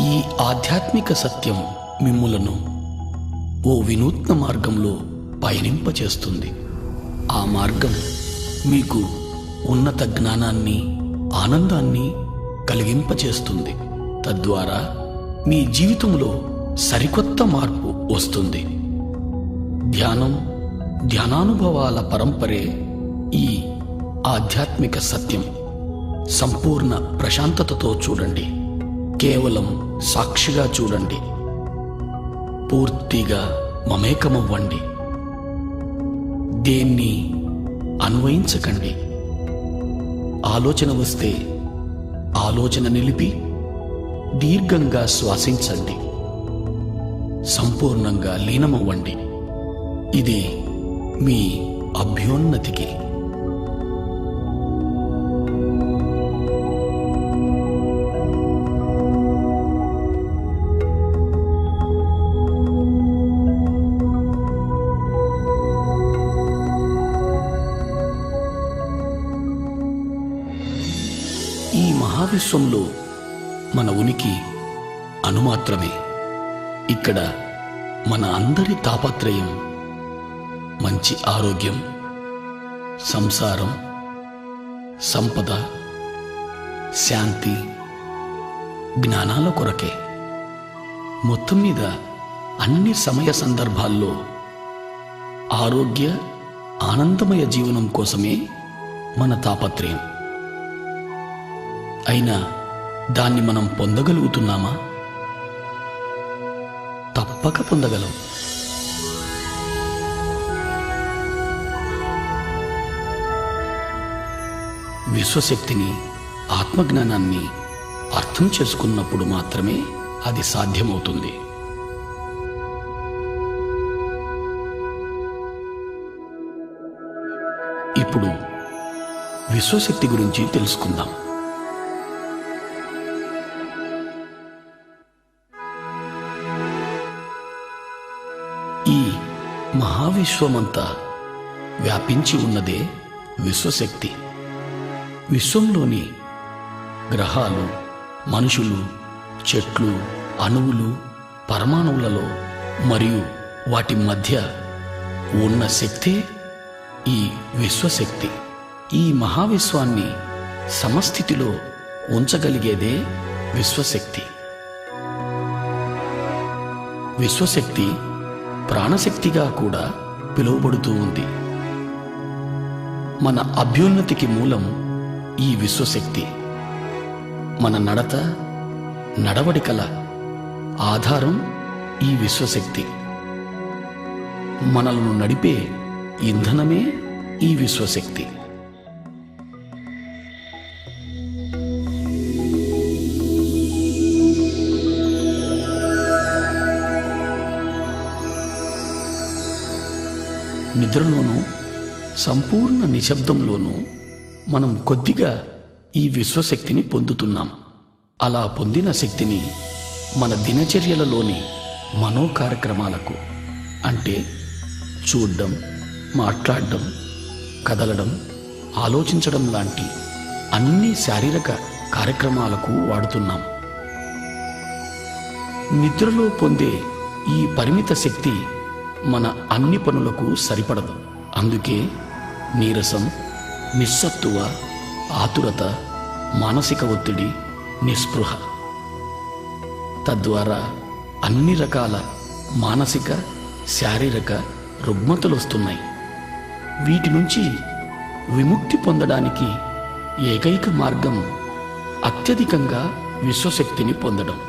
ఈ ఆధ్యాత్మిక సత్యం మిమ్ములను ఓ వినూత్న మార్గంలో పయనింపచేస్తుంది. ఆ మార్గం మీకు ఉన్నత జ్ఞానాన్ని, ఆనందాన్ని కలిగింపచేస్తుంది. తద్వారా మీ జీవితంలో సరికొత్త మార్పు వస్తుంది. ధ్యానం, ధ్యానానుభవాల పరంపరే ఈ ఆధ్యాత్మిక సత్యం. సంపూర్ణ ప్రశాంతతతో చూడండి. కేవలం సాక్షిగా చూడండి. పూర్తిగా మమేకమవ్వండి. దేన్ని అన్వయించకండి. ఆలోచన వస్తే ఆలోచన నిలిపి దీర్ఘంగా శ్వాసించండి. సంపూర్ణంగా లీనమవ్వండి. ఇది మీ అభ్యున్నతికి. ఈ మహావిశ్వంలో మన ఉనికి అణుమాత్రమే. ఇక్కడ మన అందరి తాపత్రయం మంచి ఆరోగ్యం, సంసారం, సంపద, శాంతి, జ్ఞానాల కొరకే. మొత్తం మీద అన్ని సమయ సందర్భాల్లో ఆరోగ్య, ఆనందమయ జీవనం కోసమే మన తాపత్రయం. అయినా దాన్ని మనం పొందగలుగుతున్నామా? తప్పక పొందగలం. విశ్వశక్తిని, ఆత్మజ్ఞానాన్ని అర్థం చేసుకున్నప్పుడు మాత్రమే అది సాధ్యమవుతుంది. ఇప్పుడు విశ్వశక్తి గురించి తెలుసుకుందాం. ఈ మహావిశ్వమంతా వ్యాపించి ఉన్నదే విశ్వశక్తి. విశ్వంలోని గ్రహాలు, మనుషులు, చెట్లు, అణువులు, పరమాణువులలో మరియు వాటి మధ్య ఉన్న శక్తే ఈ విశ్వశక్తి. ఈ మహావిశ్వాన్ని సమస్థితిలో ఉంచగలిగేదే విశ్వశక్తి. విశ్వశక్తి ప్రాణశక్తిగా కూడా పిలువబడుతూ ఉంది. మన అభ్యున్నతికి మూలం ఈ విశ్వశక్తి. మన నడత, నడవడికల ఆధారం ఈ విశ్వశక్తి. మనలను నడిపే ఇంధనమే ఈ విశ్వశక్తి. నిద్రలోనూ, సంపూర్ణ నిశ్శబ్దంలోనూ మనం కొద్దిగా ఈ విశ్వశక్తిని పొందుతున్నాం. అలా పొందిన శక్తిని మన దినచర్యలలోని మనో కార్యక్రమాలకు, అంటే చూడడం, మాట్లాడడం, కదలడం, ఆలోచించడం లాంటి అన్ని శారీరక కార్యక్రమాలకు వాడుతున్నాం. నిద్రలో పొందే ఈ పరిమిత శక్తి మన అన్ని పనులకు సరిపడదు. అందుకే నీరసం, నిస్సత్తువ, ఆతురత, మానసిక ఒత్తిడి, నిస్పృహ, తద్వారా అన్ని రకాల మానసిక, శారీరక రుగ్మతలు వస్తున్నాయి. వీటి నుంచి విముక్తి పొందడానికి ఏకైక మార్గం అత్యధికంగా విశ్వశక్తిని పొందడం.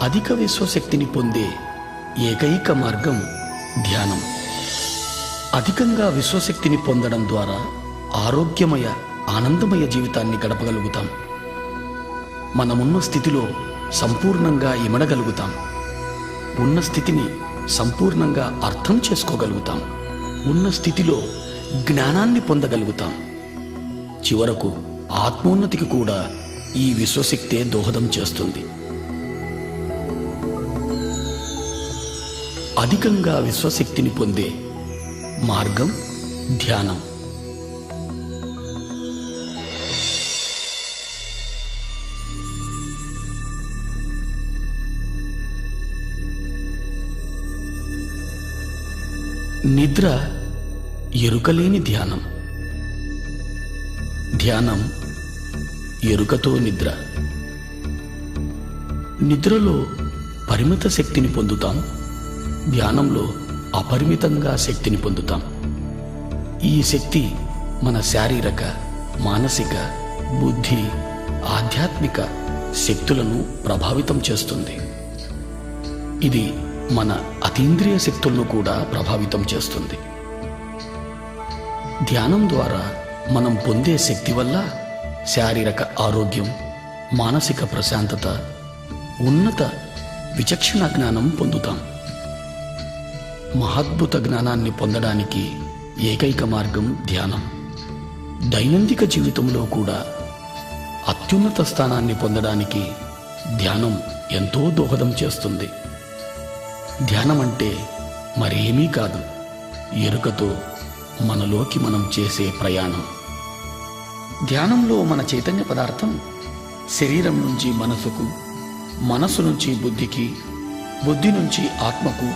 అధిక విశ్వశక్తిని పొందే ఏకైక మార్గం ధ్యానం. అధికంగా విశ్వశక్తిని పొందడం ద్వారా ఆరోగ్యమయ, ఆనందమయ జీవితాన్ని గడపగలుగుతాం. మనమున్న స్థితిలో సంపూర్ణంగా ఇమడగలుగుతాం. ఉన్న స్థితిని సంపూర్ణంగా అర్థం చేసుకోగలుగుతాం. ఉన్న స్థితిలో జ్ఞానాన్ని పొందగలుగుతాం. చివరకు ఆత్మోన్నతికి కూడా ఈ విశ్వశక్తే దోహదం చేస్తుంది. అధికంగా విశ్వశక్తిని పొందే మార్గం ధ్యానం. నిద్ర ఎరుకలేని ధ్యానం. ధ్యానం ఎరుకతో నిద్ర. నిద్రలో పరిమిత శక్తిని పొందుతాం, ధ్యానంలో అపరిమితంగా శక్తిని పొందుతాం. ఈ శక్తి మన శారీరక, మానసిక, బుద్ధి, ఆధ్యాత్మిక శక్తులను ప్రభావితం చేస్తుంది. ఇది మన అతీంద్రియ శక్తులను కూడా ప్రభావితం చేస్తుంది. ధ్యానం ద్వారా మనం పొందే శక్తి వల్ల శారీరక ఆరోగ్యం, మానసిక ప్రశాంతత, ఉన్నత విచక్షణ జ్ఞానం పొందుతాం. మహాద్భుత జ్ఞానాన్ని పొందడానికి ఏకైక మార్గం ధ్యానం. దైనందిక జీవితంలో కూడా అత్యున్నత స్థానాన్ని పొందడానికి ధ్యానం ఎంతో దోహదం చేస్తుంది. ధ్యానం అంటే మరేమీ కాదు, ఎరుకతో మనలోకి మనం చేసే ప్రయాణం. ధ్యానంలో మన చైతన్య పదార్థం శరీరం నుంచి మనసుకు, మనసు నుంచి బుద్ధికి, బుద్ధి నుంచి ఆత్మకు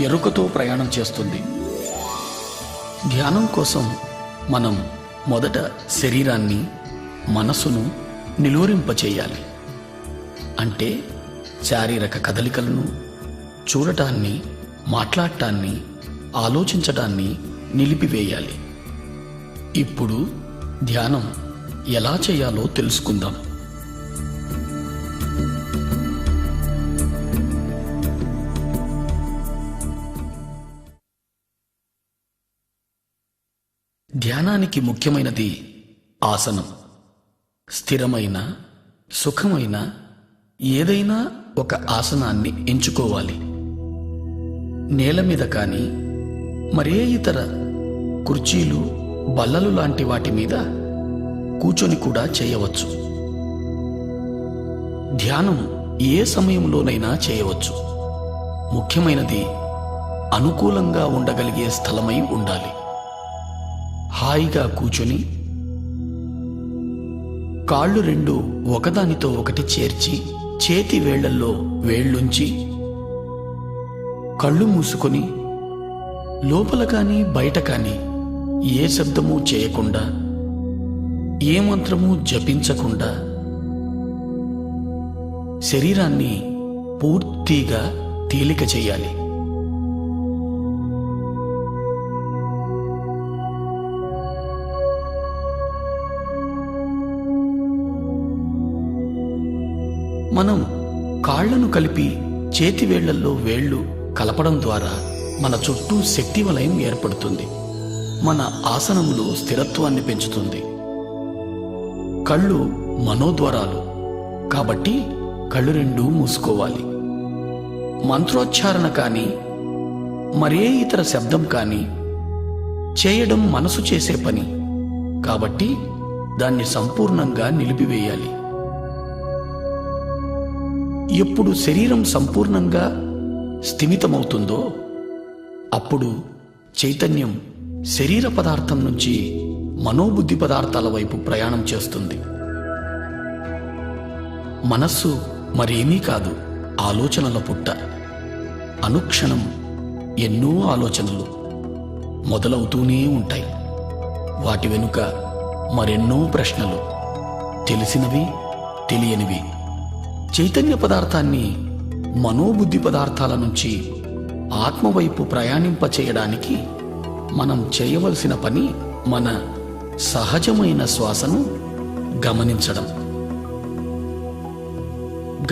ఎరుకతో ప్రయాణం చేస్తుంది. ధ్యానం కోసం మనం మొదట శరీరాన్ని, మనసును నిలువరింపచేయాలి. అంటే శారీరక కదలికలను, చూడటాన్ని, మాట్లాడటాన్ని, ఆలోచించటాన్ని నిలిపివేయాలి. ఇప్పుడు ధ్యానం ఎలా చేయాలో తెలుసుకుందాం. ధ్యానానికి ముఖ్యమైనది ఆసనం. స్థిరమైన, సుఖమైన ఏదైనా ఒక ఆసనాన్ని ఎంచుకోవాలి. నేల మీద కానీ, మరే ఇతర కుర్చీలు, బల్లలు లాంటి వాటి మీద కూర్చొని కూడా చేయవచ్చు. ధ్యానం ఏ సమయంలోనైనా చేయవచ్చు. ముఖ్యమైనది అనుకూలంగా ఉండగలిగే స్థలమై ఉండాలి. హాయిగా కూర్చొని కాళ్ళు రెండు ఒకదానితో ఒకటి చేర్చి, చేతి వేళ్లల్లో వేళ్లుంచి, కళ్ళు మూసుకొని లోపల కానీ బయట కానీ ఏ శబ్దము చేయకుండా, ఏ మంత్రము జపించకుండా శరీరాన్ని పూర్తిగా తేలిక చేయాలి. మనం కాళ్లను కలిపి చేతి వేళ్లల్లో వేళ్లు కలపడం ద్వారా మన చుట్టూ శక్తి వలయం ఏర్పడుతుంది. మన ఆసనంలో స్థిరత్వాన్ని పెంచుతుంది. కళ్ళు మనోద్వారాలు కాబట్టి కళ్ళు రెండు మూసుకోవాలి. మంత్రోచ్చారణ కానీ, మరే ఇతర శబ్దం కానీ చేయడం మనసు చేసే పని కాబట్టి దాన్ని సంపూర్ణంగా నిలిపివేయాలి. ఎప్పుడు శరీరం సంపూర్ణంగా స్థిమితమవుతుందో అప్పుడు చైతన్యం శరీర పదార్థం నుంచి మనోబుద్ధి పదార్థాల వైపు ప్రయాణం చేస్తుంది. మనస్సు మరేమీ కాదు, ఆలోచనల పుట్ట. అనుక్షణం ఎన్నో ఆలోచనలు మొదలవుతూనే ఉంటాయి. వాటి వెనుక మరెన్నో ప్రశ్నలు, తెలిసినవి, తెలియనివి. చైతన్య పదార్థాన్ని మనోబుద్ధి పదార్థాల నుంచి ఆత్మవైపు ప్రయాణింపచేయడానికి మనం చేయవలసిన పని మన సహజమైన శ్వాసను గమనించడం.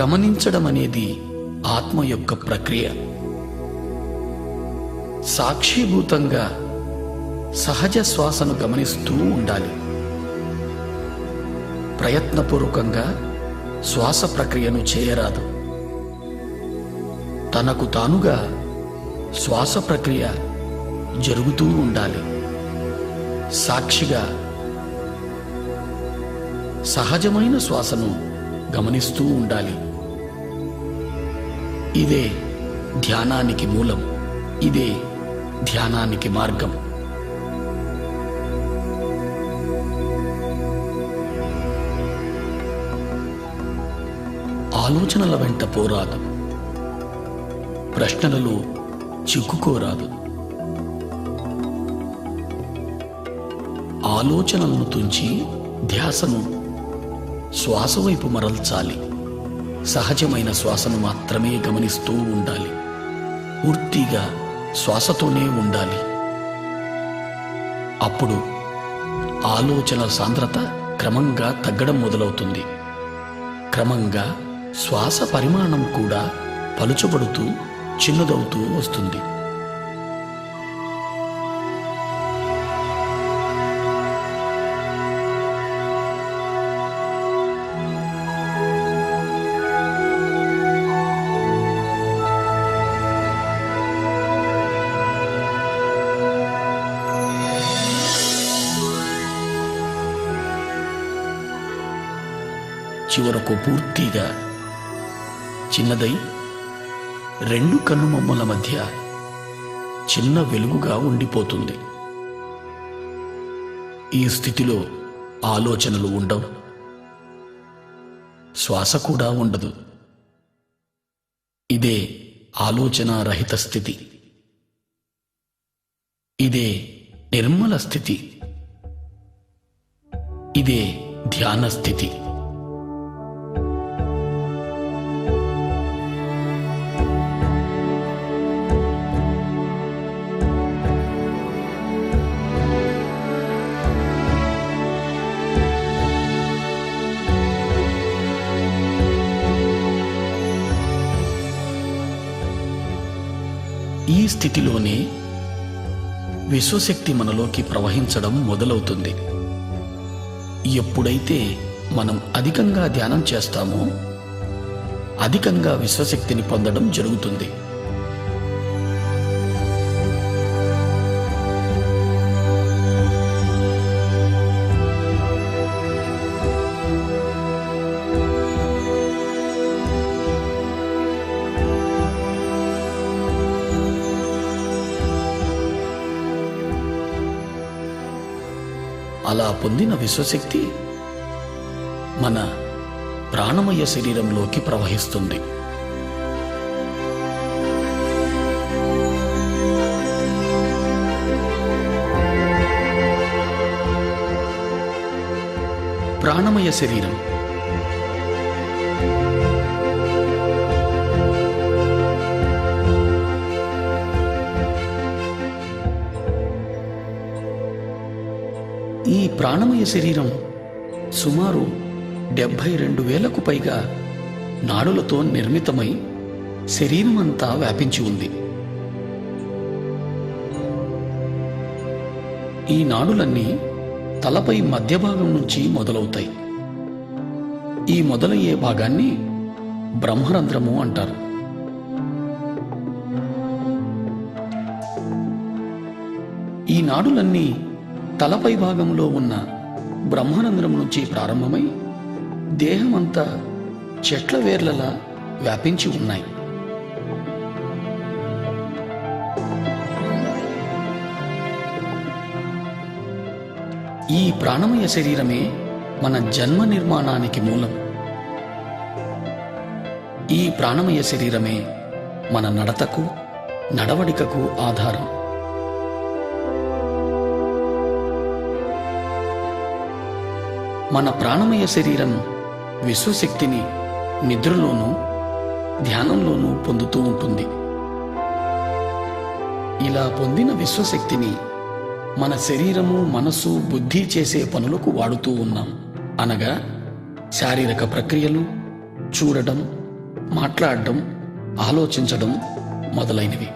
గమనించడం అనేది ఆత్మ యొక్క ప్రక్రియ. సాక్షిభూతంగా సహజ శ్వాసను గమనిస్తూ ఉండాలి. ప్రయత్నపూర్వకంగా శ్వాస ప్రక్రియను చేయరాదు. తనకు తానుగా శ్వాస ప్రక్రియ జరుగుతూ ఉండాలి. సాక్షిగా సహజమైన శ్వాసను గమనిస్తూ ఉండాలి. ఇదే ధ్యానానికి మూలం. ఇదే ధ్యానానికి మార్గం. ఆలోచనల వెంట పోరాదు. ప్రశ్నలలో చిక్కుకోరాదు. ఆలోచనలను తుంచి ధ్యాసను శ్వాస వైపు మరల్చాలి. సహజమైన శ్వాసను మాత్రమే గమనిస్తూ ఉండాలి. పూర్తిగా శ్వాసతోనే ఉండాలి. అప్పుడు ఆలోచనల సాంద్రత క్రమంగా తగ్గడం మొదలవుతుంది. క్రమంగా శ్వాస పరిమాణం కూడా పలుచబడుతూ చిన్నదవుతూ వస్తుంది. చివరకు పూర్తిగా చిన్నదై రెండు కన్నుమొమ్మల మధ్య చిన్న వెలుగుగా ఉండిపోతుంది. ఈ స్థితిలో ఆలోచనలు ఉండవు, శ్వాస కూడా ఉండదు. ఇదే ఆలోచన రహిత స్థితి. ఇదే నిర్మల స్థితి. ఇదే ధ్యాన స్థితి. ఈ స్థితిలోనే విశ్వశక్తి మనలోకి ప్రవహించడం మొదలవుతుంది. ఎప్పుడైతే మనం అధికంగా ధ్యానం చేస్తామో అధికంగా విశ్వశక్తిని పొందడం జరుగుతుంది. అలా పొందిన విశ్వశక్తి మన ప్రాణమయ శరీరంలోకి ప్రవహిస్తుంది. ప్రాణమయ శరీరం ఈ ప్రాణమయ శరీరం సుమారు 72,000కు పైగా నాడులతో నిర్మితమై శరీరం అంతా వ్యాపించి ఉంది. ఈ నాడులన్నీ తలపై మధ్య భాగం నుంచి మొదలవుతాయి. ఈ మొదలయ్యే భాగాన్ని బ్రహ్మరంధ్రము అంటారు. ఈ నాడులన్నీ తలపై భాగంలో ఉన్న బ్రహ్మరంధ్రం నుంచి ప్రారంభమై దేహమంతా చెట్ల వేర్లలా వ్యాపించి ఉన్నాయి. ఈ ప్రాణమయ శరీరమే మన జన్మ నిర్మాణానికి మూలం. ఈ ప్రాణమయ శరీరమే మన నడతకు, నడవడికకు ఆధారం. మన ప్రాణమయ శరీరం విశ్వశక్తిని నిద్రలోనూ ధ్యానంలోనూ పొందుతూ ఉంటుంది. ఇలా పొందిన విశ్వశక్తిని మన శరీరము, మనసు, బుద్ధి చేసే పనులకు వాడుతూ ఉన్నాం. అనగా శారీరక ప్రక్రియలు, చూడడం, మాట్లాడడం, ఆలోచించడం మొదలైనవి.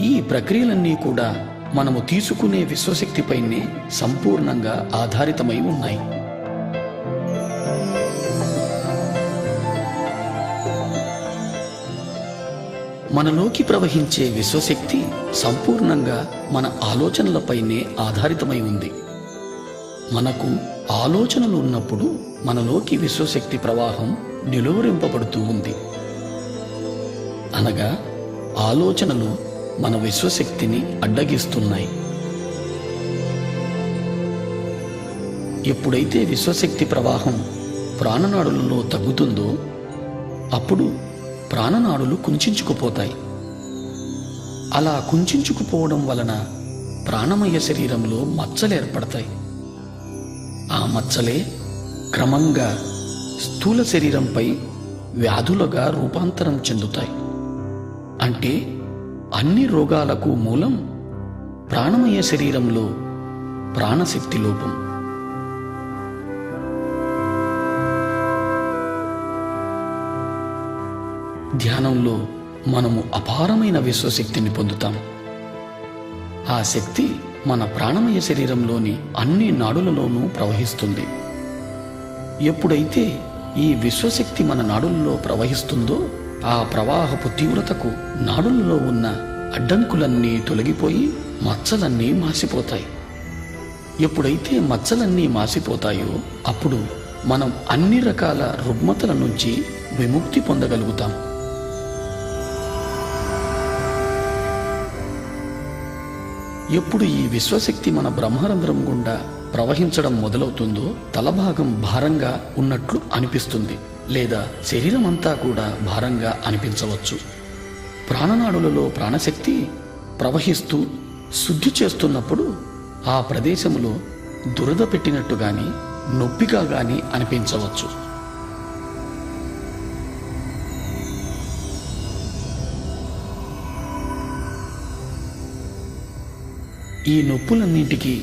ఈ ప్రక్రియలన్నీ కూడా మనము తీసుకునే విశ్వశక్తిపైనే సంపూర్ణంగా ఆధారితమై ఉన్నాయి. మనలోకి ప్రవహించే విశ్వశక్తి సంపూర్ణంగా మన ఆలోచనలపైనే ఆధారితమై ఉంది. మనకు ఆలోచనలు ఉన్నప్పుడు మనలోకి విశ్వశక్తి ప్రవాహం నిలువరింపబడుతూ ఉంది. అనగా ఆలోచనలు మన విశ్వశక్తిని అడ్డగిస్తున్నాయి. ఎప్పుడైతే విశ్వశక్తి ప్రవాహం ప్రాణనాడులలో తగ్గుతుందో అప్పుడు ప్రాణనాడులు కుంచించుకుపోతాయి. అలా కుంచించుకుపోవడం వలన ప్రాణమయ శరీరంలో మచ్చలు ఏర్పడతాయి. ఆ మచ్చలే క్రమంగా స్థూల శరీరంపై వ్యాధులుగా రూపాంతరం చెందుతాయి. అంటే అన్ని రోగాలకు మూలం ప్రాణమయ శరీరంలో ప్రాణశక్తి లోపం. ధ్యానంలో మనము అపారమైన విశ్వశక్తిని పొందుతాం. ఆ శక్తి మన ప్రాణమయ శరీరంలోని అన్ని నాడులలోనూ ప్రవహిస్తుంది. ఎప్పుడైతే ఈ విశ్వశక్తి మన నాడులలో ప్రవహిస్తుందో ఆ ప్రవాహపు తీవ్రతకు నాడులలో ఉన్న అడ్డంకులన్నీ తొలగిపోయి మచ్చలన్నీ మాసిపోతాయి. ఎప్పుడైతే మచ్చలన్నీ మాసిపోతాయో అప్పుడు మనం అన్ని రకాల రుగ్మతల నుంచి విముక్తి పొందగలుగుతాం. ఎప్పుడు ఈ విశ్వశక్తి మన బ్రహ్మరంధ్రం గుండా ప్రవహించడం మొదలవుతుందో తలభాగం భారంగా ఉన్నట్లు అనిపిస్తుంది, లేదా శరీరం అంతా కూడా భారంగా అనిపించవచ్చు. ప్రాణనాడులలో ప్రాణశక్తి ప్రవహిస్తూ శుద్ధి చేస్తున్నప్పుడు ఆ ప్రదేశంలో దురద పెట్టినట్టు గాని నొప్పిగా గాని అనిపించవచ్చు. ఈ నొప్పులన్నింటికీ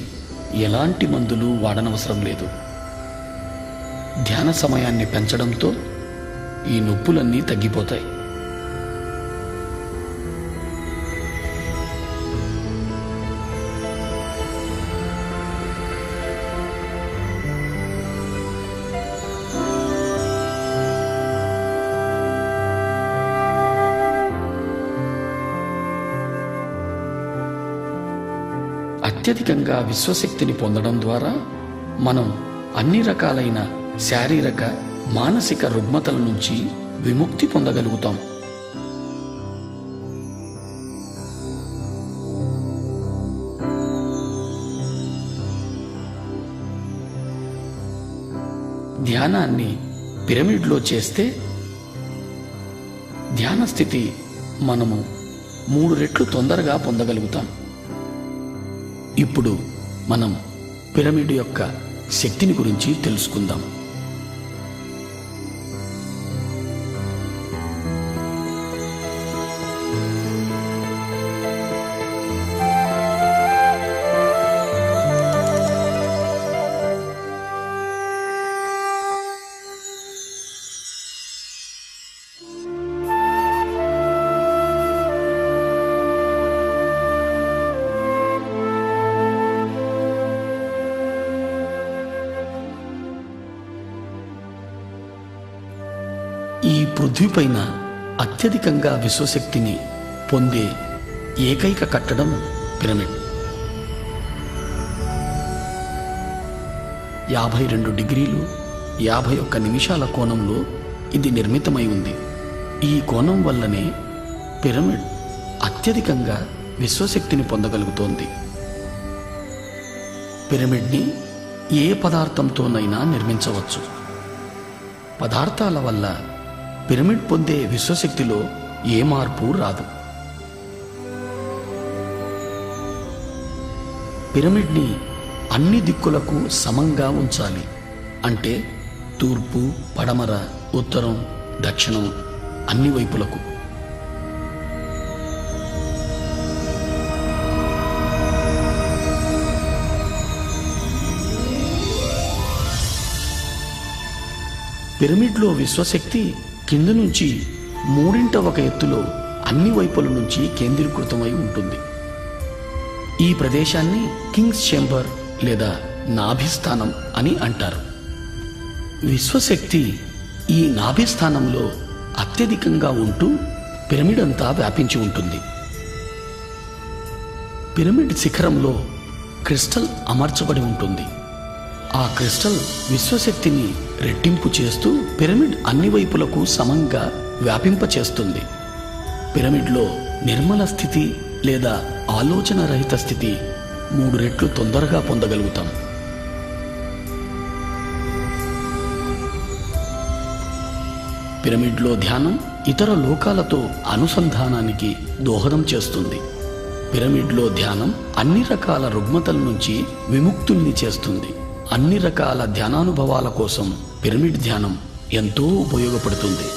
ఎలాంటి మందులు వాడనవసరం లేదు. ధ్యాన సమయాన్ని పెంచడంతో ఈ నొప్పులన్నీ తగ్గిపోతాయి. అత్యధికంగా విశ్వశక్తిని పొందడం ద్వారా మనం అన్ని రకాలైన శారీరక మానసిక రుగ్మతల నుంచి విముక్తి పొందగలుగుతాం. ధ్యానాన్ని పిరమిడ్లో చేస్తే ధ్యాన స్థితి మనము 3 రెట్లు తొందరగా పొందగలుగుతాం. ఇప్పుడు మనం పిరమిడ్ యొక్క శక్తిని గురించి తెలుసుకుందాం. ఈ పృథ్వీపైన అత్యధికంగా విశ్వశక్తిని పొందే ఏకైక కట్టడం పిరమిడ్. 52 డిగ్రీలు 51 నిమిషాల కోణంలో ఇది నిర్మితమై ఉంది. ఈ కోణం వల్లనే పిరమిడ్ అత్యధికంగా విశ్వశక్తిని పొందగలుగుతోంది. పిరమిడ్ని ఏ పదార్థంతోనైనా నిర్మించవచ్చు. పదార్థాల వల్ల పిరమిడ్ పొందే విశ్వశక్తిలో ఏ మార్పు రాదు. పిరమిడ్ని అన్ని దిక్కులకు సమంగా ఉంచాలి. అంటే తూర్పు, పడమర, ఉత్తరం, దక్షిణం అన్ని వైపులకు. పిరమిడ్లో విశ్వశక్తి కింద నుంచి 3/1 ఎత్తులో అన్ని వైపుల నుంచి కేంద్రీకృతమై ఉంటుంది. ఈ ప్రదేశాన్ని కింగ్స్ చేంబర్ లేదా నాభిస్థానం అని అంటారు. విశ్వశక్తి ఈ నాభిస్థానంలో అత్యధికంగా ఉంటూ పిరమిడ్ అంతా వ్యాపించి ఉంటుంది. పిరమిడ్ శిఖరంలో క్రిస్టల్ అమర్చబడి ఉంటుంది. ఆ క్రిస్టల్ విశ్వశక్తిని రెట్టింపు చేస్తూ పిరమిడ్ అన్ని వైపులకు సమంగా వ్యాపింపచేస్తుంది. పిరమిడ్లో నిర్మల స్థితి లేదా ఆలోచన రహిత స్థితి 3 రెట్లు తొందరగా పొందగలుగుతాం. పిరమిడ్లో ధ్యానం ఇతర లోకాలతో అనుసంధానానికి దోహదం చేస్తుంది. పిరమిడ్లో ధ్యానం అన్ని రకాల రుగ్మతల నుంచి విముక్తుల్ని చేస్తుంది. అన్ని రకాల ధ్యానానుభవాల కోసం పిరమిడ్ ధ్యానం ఎంతో ఉపయోగపడుతుంది.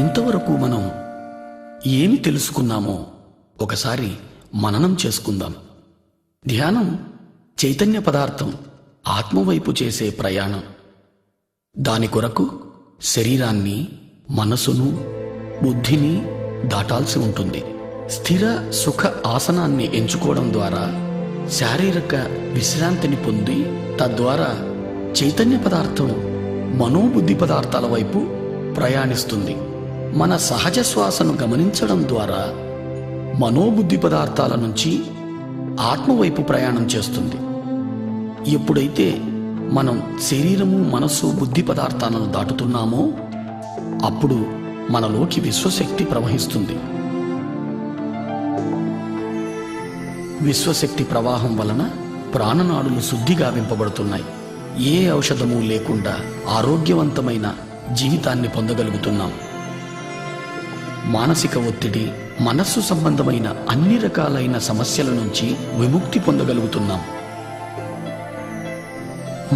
ఇంతవరకు మనం ఏమి తెలుసుకున్నామో ఒకసారి మననం చేసుకుందాం. ధ్యానం చైతన్య పదార్థం ఆత్మవైపు చేసే ప్రయాణం. దాని కొరకు శరీరాన్ని, మనసును, బుద్ధిని దాటాల్సి ఉంటుంది. స్థిర సుఖ ఆసనాన్ని ఎంచుకోవడం ద్వారా శారీరక విశ్రాంతిని పొంది తద్వారా చైతన్య పదార్థం మనోబుద్ధి పదార్థాల వైపు ప్రయాణిస్తుంది. మన సహజ శ్వాసను గమనించడం ద్వారా మనోబుద్ధి పదార్థాల నుంచి ఆత్మవైపు ప్రయాణం చేస్తుంది. ఎప్పుడైతే మనం శరీరము, మనస్సు, బుద్ధి పదార్థాలను దాటుతున్నామో అప్పుడు మనలోకి విశ్వశక్తి ప్రవహిస్తుంది. విశ్వశక్తి ప్రవాహం వలన ప్రాణనాడులు శుద్ధిగా వింపబడుతున్నాయి. ఏ ఔషధము లేకుండా ఆరోగ్యవంతమైన జీవితాన్ని పొందగలుగుతున్నాం. మానసిక ఒత్తిడి, మనస్సు సంబంధమైన అన్ని రకాలైన సమస్యల నుంచి విముక్తి పొందగలుగుతున్నాం.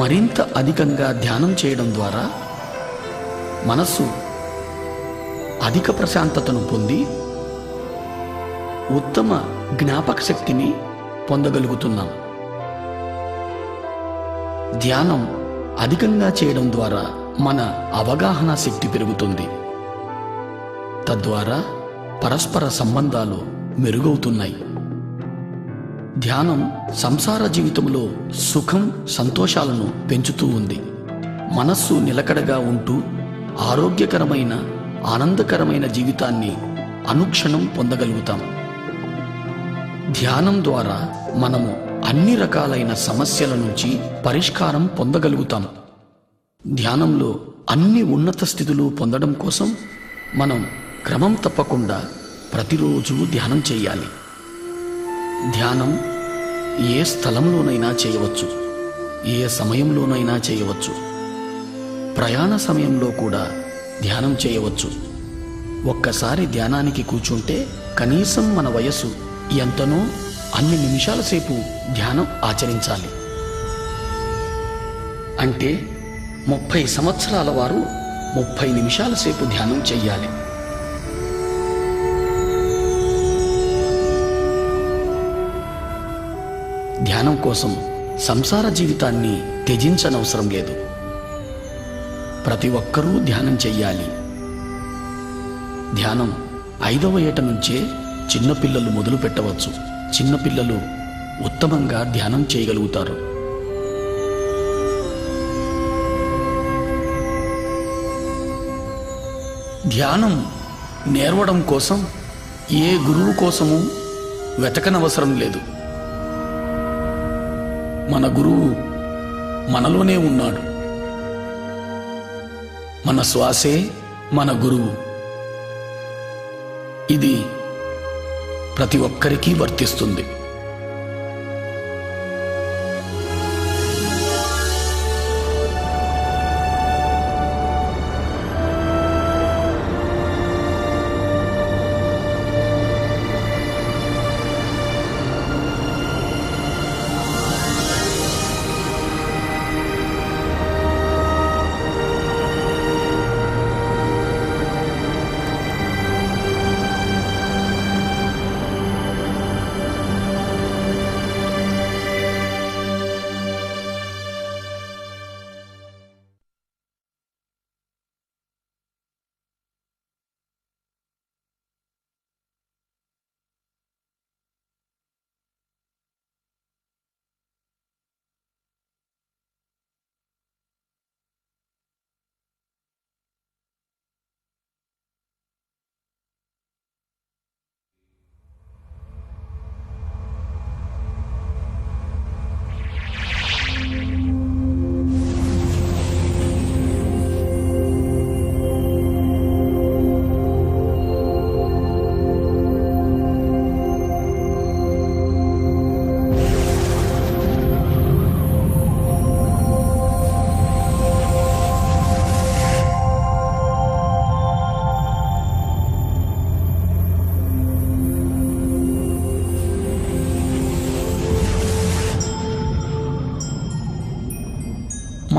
మరింత అధికంగా ధ్యానం చేయడం ద్వారా మనస్సు అధిక ప్రశాంతతను పొంది ఉత్తమ జ్ఞాపక శక్తిని పొందగలుగుతున్నాం. ధ్యానం అధికంగా చేయడం ద్వారా మన అవగాహన శక్తి పెరుగుతుంది. తద్వారా పరస్పర సంబంధాలు మెరుగవుతున్నాయి. ధ్యానం సంసార జీవితంలో సుఖం, సంతోషాలను పెంచుతూ ఉంది. మనస్సు నిలకడగా ఉంటూ ఆరోగ్యకరమైన, ఆనందకరమైన జీవితాన్ని అనుక్షణం పొందగలుగుతాం. ధ్యానం ద్వారా మనము అన్ని రకాలైన సమస్యల నుంచి పరిష్కారం పొందగలుగుతాం. ధ్యానంలో అన్ని ఉన్నత స్థితులు పొందడం కోసం మనం క్రమం తప్పకుండా ప్రతిరోజు ధ్యానం చేయాలి. ధ్యానం ఏ స్థలంలోనైనా చేయవచ్చు, ఏ సమయంలోనైనా చేయవచ్చు. ప్రయాణ సమయంలో కూడా ధ్యానం చేయవచ్చు. ఒక్కసారి ధ్యానానికి కూర్చుంటే కనీసం మన వయస్సు ఎంతనో అన్ని నిమిషాల సేపు ధ్యానం ఆచరించాలి. అంటే 30 సంవత్సరాల వారు 30 నిమిషాల సేపు ధ్యానం చెయ్యాలి. ధ్యానం కోసం సంసార జీవితాన్ని త్యజించనవసరం లేదు. ప్రతి ఒక్కరూ ధ్యానం చెయ్యాలి. ధ్యానం 5వ ఏట నుంచే చిన్నపిల్లలు మొదలు పెట్టవచ్చు. చిన్నపిల్లలు ఉత్తమంగా ధ్యానం చేయగలుగుతారు. ధ్యానం నేర్వడం కోసం ఏ గురువు కోసము వెతకనవసరం లేదు. మన గురువు మనలోనే ఉన్నాడు. మన శ్వాసే మన గురువు. ఇది ప్రతి ఒక్కరికి వర్తిస్తుంది.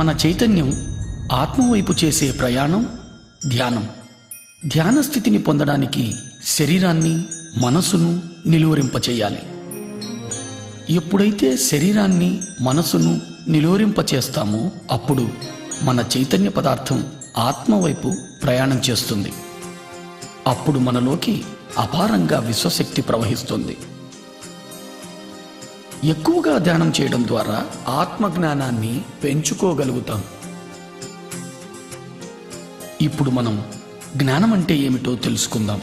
మన చైతన్యం ఆత్మవైపు చేసే ప్రయాణం ధ్యానం. ధ్యాన స్థితిని పొందడానికి శరీరాన్ని మనసును నిలువరింపచేయాలి. ఎప్పుడైతే శరీరాన్ని మనసును నిలువరింపచేస్తామో అప్పుడు మన చైతన్య పదార్థం ఆత్మవైపు ప్రయాణం చేస్తుంది. అప్పుడు మనలోకి అపారంగా విశ్వశక్తి ప్రవహిస్తుంది. ఎక్కువగా ధ్యానం చేయడం ద్వారా ఆత్మజ్ఞానాన్ని పెంచుకోగలుగుతాం. ఇప్పుడు మనం జ్ఞానం అంటే ఏమిటో తెలుసుకుందాం.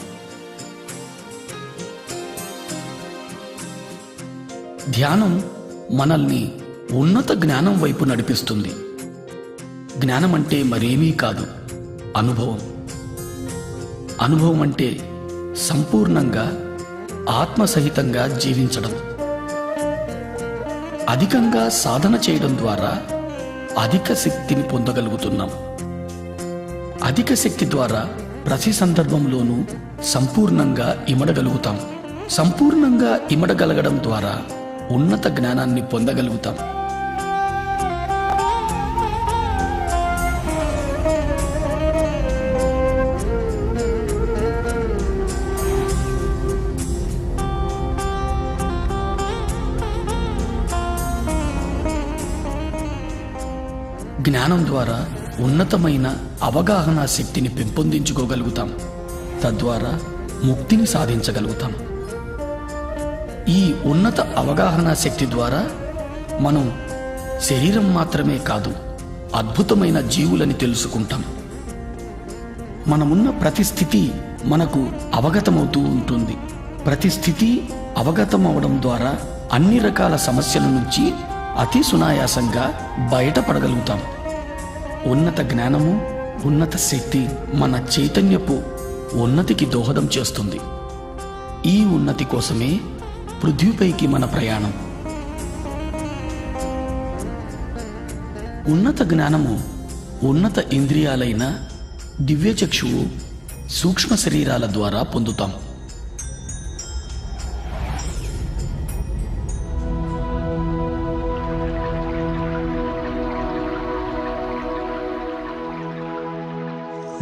ధ్యానం మనల్ని ఉన్నత జ్ఞానం వైపు నడిపిస్తుంది. జ్ఞానం అంటే మరేమీ కాదు, అనుభవం. అనుభవం అంటే సంపూర్ణంగా ఆత్మసహితంగా జీవించడం. అధికంగా సాధన చేయడం ద్వారా అధిక శక్తిని పొందగలుగుతున్నాం. అధిక శక్తి ద్వారా ప్రతి సందర్భంలోనూ సంపూర్ణంగా ఇమడగలుగుతాం. సంపూర్ణంగా ఇమడగలగడం ద్వారా ఉన్నత జ్ఞానాన్ని పొందగలుగుతాం. జ్ఞానం ద్వారా ఉన్నతమైన అవగాహన శక్తిని పెంపొందించుకోగలుగుతాం. తద్వారా ముక్తిని సాధించగలుగుతాం. ఈ ఉన్నత అవగాహన శక్తి ద్వారా మనం శరీరం మాత్రమే కాదు, అద్భుతమైన జీవులని తెలుసుకుంటాం. మనమున్న ప్రతి స్థితి మనకు అవగతమవుతూ ఉంటుంది. ప్రతి స్థితి అవగతమవడం ద్వారా అన్ని రకాల సమస్యల నుంచి అతి సునాయాసంగా బయటపడగలుగుతాం. ఉన్నత జ్ఞానము, ఉన్నత శక్తి మన చైతన్యపు ఉన్నతికి దోహదం చేస్తుంది. ఈ ఉన్నతి కోసమే పృథ్వీపైకి మన ప్రయాణం. ఉన్నత జ్ఞానము ఉన్నత ఇంద్రియాలైన దివ్యచక్షువు, సూక్ష్మ శరీరాల ద్వారా పొందుతాం.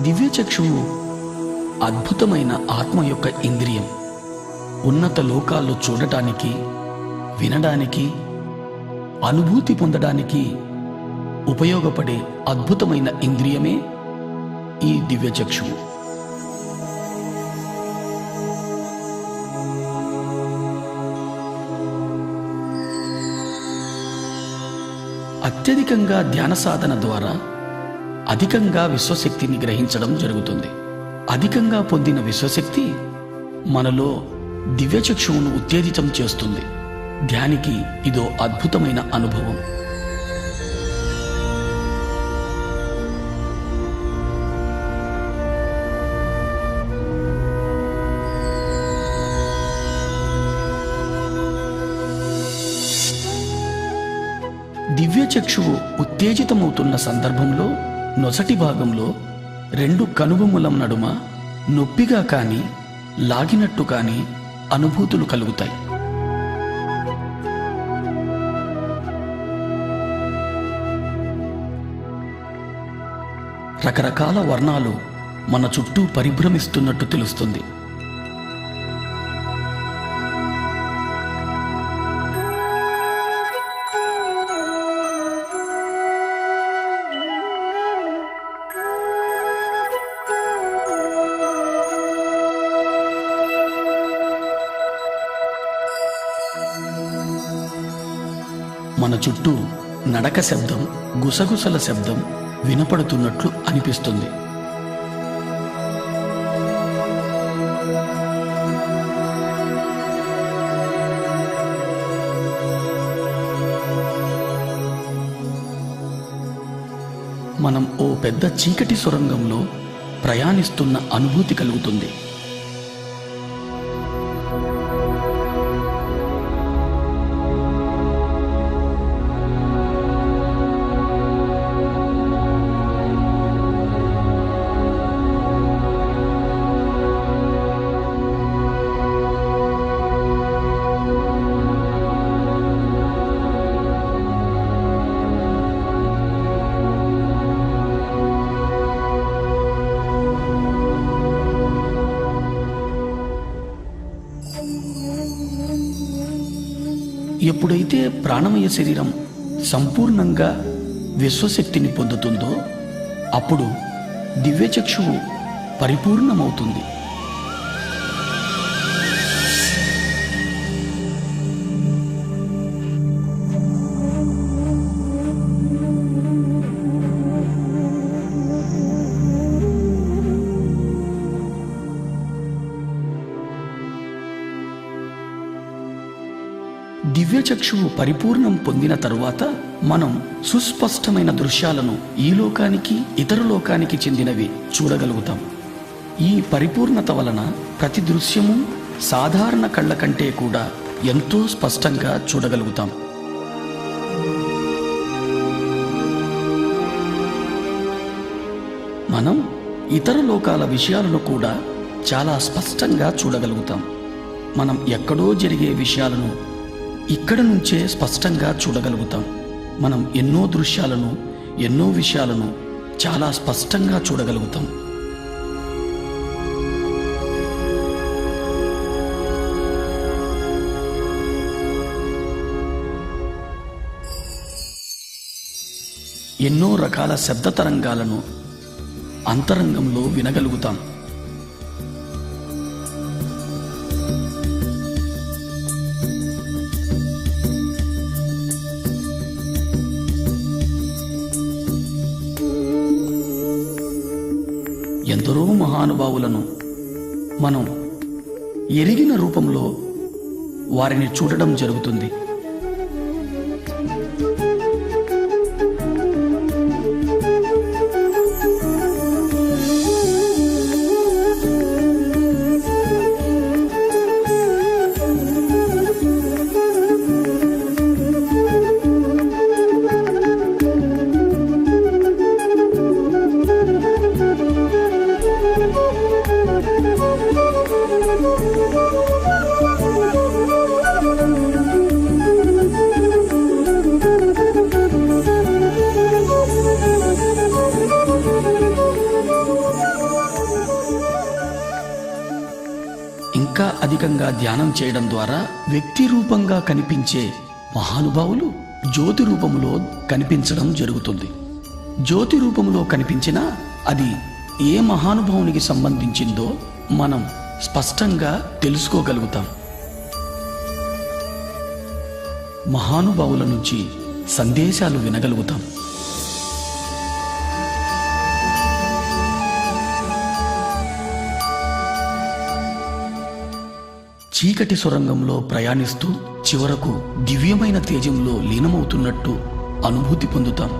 దివ్యచక్షువు అద్భుతమైన ఆత్మ యొక్క ఇంద్రియం. ఉన్నత లోకాల్లో చూడటానికి, వినడానికి, అనుభూతి పొందడానికి ఉపయోగపడే అద్భుతమైన ఇంద్రియమే ఈ దివ్యచక్షువు. అత్యధికంగా ధ్యాన సాధన ద్వారా అధికంగా విశ్వశక్తిని గ్రహించడం జరుగుతుంది. అధికంగా పొందిన విశ్వశక్తి మనలో దివ్యచక్షువును ఉత్తేజితం చేస్తుంది. ధ్యానికి ఇదో అద్భుతమైన అనుభవం. దివ్యచక్షువు ఉత్తేజితమవుతున్న సందర్భంలో నొసటి భాగంలో రెండు కనుబొమ్మల నడుమ నొప్పిగా కానీ లాగినట్టు కానీ అనుభూతులు కలుగుతాయి. రకరకాల వర్ణాలు మన చుట్టూ పరిభ్రమిస్తున్నట్టు తెలుస్తుంది. మన చుట్టూ నడక శబ్దం, గుసగుసల శబ్దం వినపడుతున్నట్లు అనిపిస్తుంది. మనం ఓ పెద్ద చీకటి సొరంగంలో ప్రయాణిస్తున్న అనుభూతి కలుగుతుంది. ఎప్పుడైతే ప్రాణమయ శరీరం సంపూర్ణంగా విశ్వశక్తిని పొందుతుందో అప్పుడు దివ్యచక్షువు పరిపూర్ణమవుతుంది. దివ్యచక్షువు పరిపూర్ణం పొందిన తరువాత మనం సుస్పష్టమైన దృశ్యాలను ఈ లోకానికి ఇతర లోకానికి చెందినవి చూడగలుగుతాం. ఈ పరిపూర్ణత వలన ప్రతి దృశ్యము సాధారణ కళ్ళ కంటే కూడా ఎంతో స్పష్టంగా చూడగలుగుతాం. మనం ఇతర లోకాల విషయాలను కూడా చాలా స్పష్టంగా చూడగలుగుతాం. మనం ఎక్కడో జరిగే విషయాలను ఇక్కడ నుంచే స్పష్టంగా చూడగలుగుతాం. మనం ఎన్నో దృశ్యాలను ఎన్నో విషయాలను చాలా స్పష్టంగా చూడగలుగుతాం. ఎన్నో రకాల శబ్ద తరంగాలను అంతరంగంలో వినగలుగుతాం. ఎందరో మహానుభావులను మనం ఎరిగిన రూపంలో వారిని చూడడం జరుగుతుంది. ఇంకా అధికంగా ధ్యానం చేయడం ద్వారా వ్యక్తి రూపంగా కనిపించే మహానుభావులు జ్యోతి రూపంలో కనిపించడం జరుగుతుంది. జ్యోతి రూపంలో కనిపించినా అది ఏ మహానుభావునికి సంబంధించిందో మనం స్పష్టంగా తెలుసుకోగలుగుతాం. మహానుభావుల నుంచి సందేశాలు వినగలుగుతాం. చీకటి సొరంగంలో ప్రయాణిస్తూ చివరకు దివ్యమైన తేజంలో లీనమవుతున్నట్టు అనుభూతి పొందుతాం.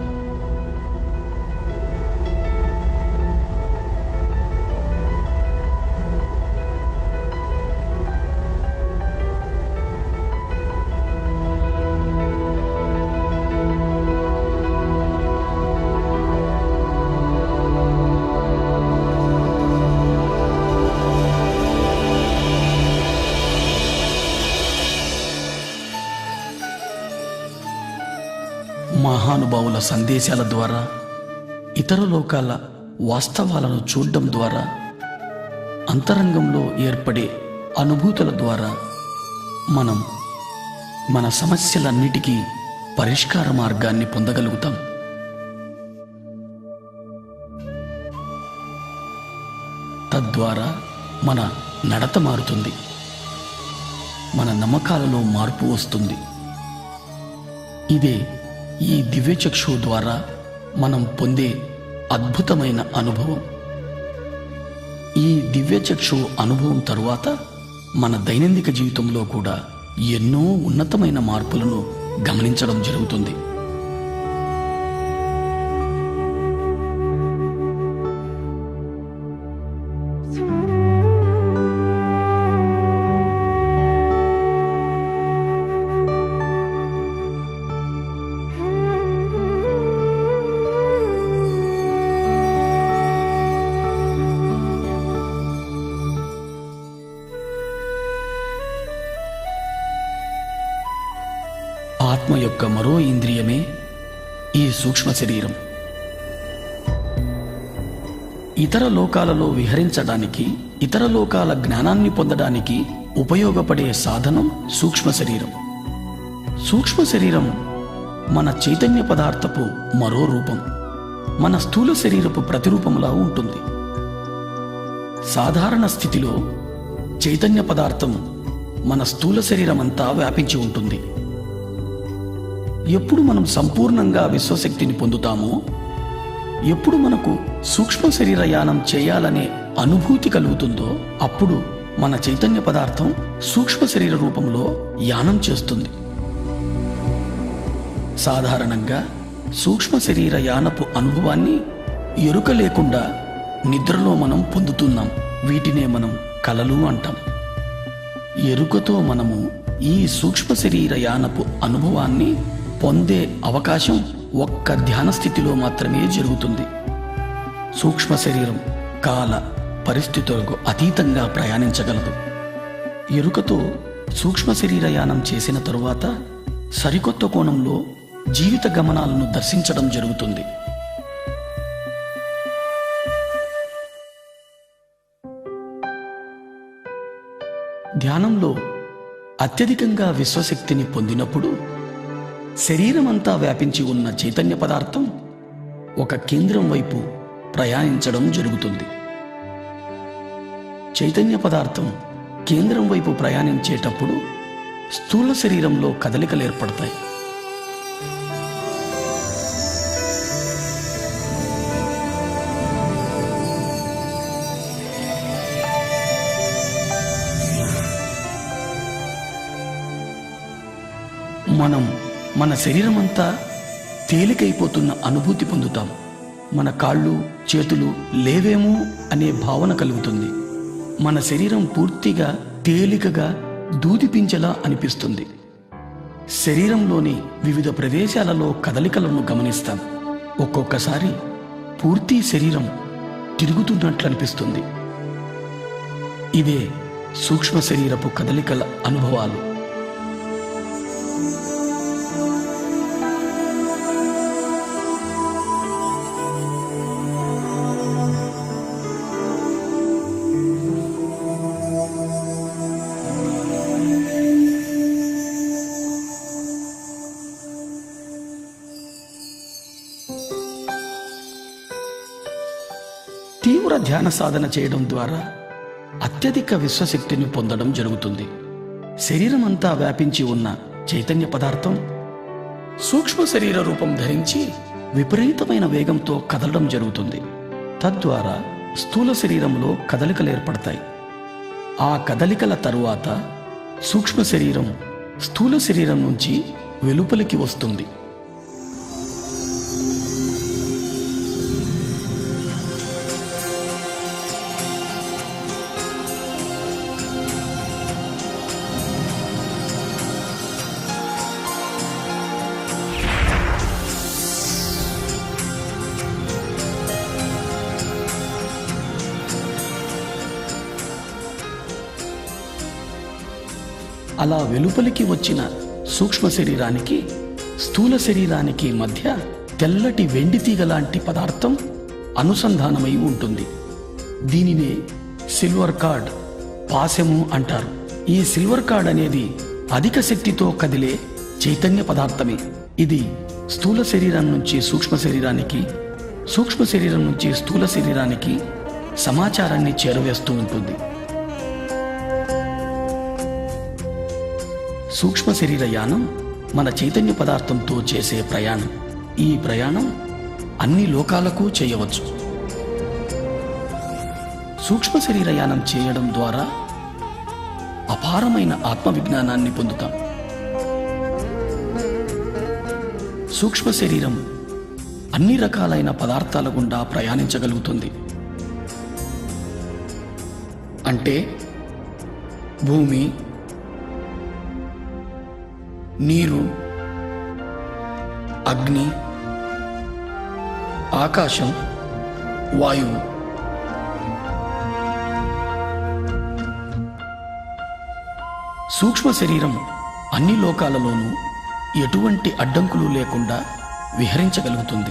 మహానుభావుల సందేశాల ద్వారా ఇతర లోకాల వాస్తవాలను చూడడం ద్వారా అంతరంగంలో ఏర్పడే అనుభూతుల ద్వారా మనం మన సమస్యలన్నిటికీ పరిష్కార మార్గాన్ని పొందగలుగుతాం. తద్వారా మన నడత మారుతుంది, మన నమ్మకాలలో మార్పు వస్తుంది. ఇదే ఈ దివ్యచక్షువు ద్వారా మనం పొందే అద్భుతమైన అనుభవం. ఈ దివ్యచక్షువు అనుభవం తరువాత మన దైనందిక జీవితంలో కూడా ఎన్నో ఉన్నతమైన మార్పులను గమనించడం జరుగుతుంది. ఆత్మ యొక్క మరో ఇంద్రియమే ఈ సూక్ష్మ శరీరం. ఇతర లోకాలలో విహరించడానికి, ఇతర లోకాల జ్ఞానాన్ని పొందడానికి ఉపయోగపడే సాధనం సూక్ష్మ శరీరం. సూక్ష్మ శరీరం మన చైతన్య పదార్థపు మరో రూపం, మన స్థూల శరీరపు ప్రతిరూపంలా ఉంటుంది. సాధారణ స్థితిలో చైతన్య పదార్థం మన స్థూల శరీరమంతా వ్యాపించి ఉంటుంది. ఎప్పుడు మనం సంపూర్ణంగా విశ్వశక్తిని పొందుతామో, ఎప్పుడు మనకు సూక్ష్మ శరీర యానం చేయాలనే అనుభూతి కలుగుతుందో, అప్పుడు మన చైతన్య పదార్థం సూక్ష్మ శరీర రూపంలో యానం చేస్తుంది. సాధారణంగా సూక్ష్మ శరీర యానపు అనుభవాన్ని ఎరుక లేకుండా నిద్రలో మనం పొందుతున్నాం. వీటినే మనం కలలు అంటాం. ఎరుకతో మనము ఈ సూక్ష్మ శరీర యానపు అనుభవాన్ని పొందే అవకాశం ఒక్క ధ్యాన స్థితిలో మాత్రమే జరుగుతుంది. సూక్ష్మ శరీరం కాల పరిస్థితులకు అతీతంగా ప్రయాణించగలదు. ఎరుకతో సూక్ష్మ శరీర యానం చేసిన తరువాత సరికొత్త కోణంలో జీవిత గమనాలను దర్శించడం జరుగుతుంది. ధ్యానంలో అత్యధికంగా విశ్వశక్తిని పొందినప్పుడు శరీరమంతా వ్యాపించి ఉన్న చైతన్య పదార్థం ఒక కేంద్రం వైపు ప్రయాణించడం జరుగుతుంది. చైతన్య పదార్థం కేంద్రం వైపు ప్రయాణించేటప్పుడు స్థూల శరీరంలో కదలికలు ఏర్పడతాయి. మనం మన శరీరమంతా తేలికైపోతున్న అనుభూతి పొందుతాం. మన కాళ్ళు చేతులు లేవేమో అనే భావన కలుగుతుంది. మన శరీరం పూర్తిగా తేలికగా దూదిపించేలా అనిపిస్తుంది. శరీరంలోని వివిధ ప్రదేశాలలో కదలికలను గమనిస్తాం. ఒక్కొక్కసారి పూర్తి శరీరం తిరుగుతున్నట్లు అనిపిస్తుంది. ఇదే సూక్ష్మ శరీరపు కదలికల అనుభవాలు. తీవ్ర ధ్యాన సాధన చేయడం ద్వారా అత్యధిక విశ్వశక్తిని పొందడం జరుగుతుంది. శరీరమంతా వ్యాపించి ఉన్న చైతన్య పదార్థం సూక్ష్మ శరీర రూపం ధరించి విపరీతమైన వేగంతో కదలడం జరుగుతుంది. తద్వారా స్థూల శరీరంలో కదలికలు ఏర్పడతాయి. ఆ కదలికల తరువాత సూక్ష్మ శరీరం స్థూల శరీరం నుంచి వెలుపలికి వస్తుంది. అలా వెలుపలికి వచ్చిన సూక్ష్మ శరీరానికి స్థూల శరీరానికి మధ్య తెల్లటి వెండి తీగ లాంటి పదార్థం అనుసంధానమై ఉంటుంది. దీనినే సిల్వర్ కార్డ్, పాశము అంటారు. ఈ సిల్వర్ కార్డ్ అనేది అధిక శక్తితో కదిలే చైతన్య పదార్థమే. ఇది స్థూల శరీరం నుంచి సూక్ష్మ శరీరానికి, సూక్ష్మ శరీరం నుంచి స్థూల శరీరానికి సమాచారాన్ని చేరవేస్తూ ఉంటుంది. సూక్ష్మ శరీర యానం మన చైతన్య పదార్థంతో చేసే ప్రయాణం. ఈ ప్రయాణం అన్ని లోకాలకు చేయవచ్చు. సూక్ష్మ శరీర యానం చేయడం ద్వారా అపారమైన ఆత్మ విజ్ఞానాన్ని పొందుతాం. సూక్ష్మ శరీరం అన్ని రకాలైన పదార్థాల గుండా ప్రయాణించగలుగుతుంది. అంటే భూమి, నీరు, అగ్ని, ఆకాశం, వాయువు. సూక్ష్మ శరీరం అన్ని లోకాలలోనూ ఎటువంటి అడ్డంకులు లేకుండా విహరించగలుగుతుంది.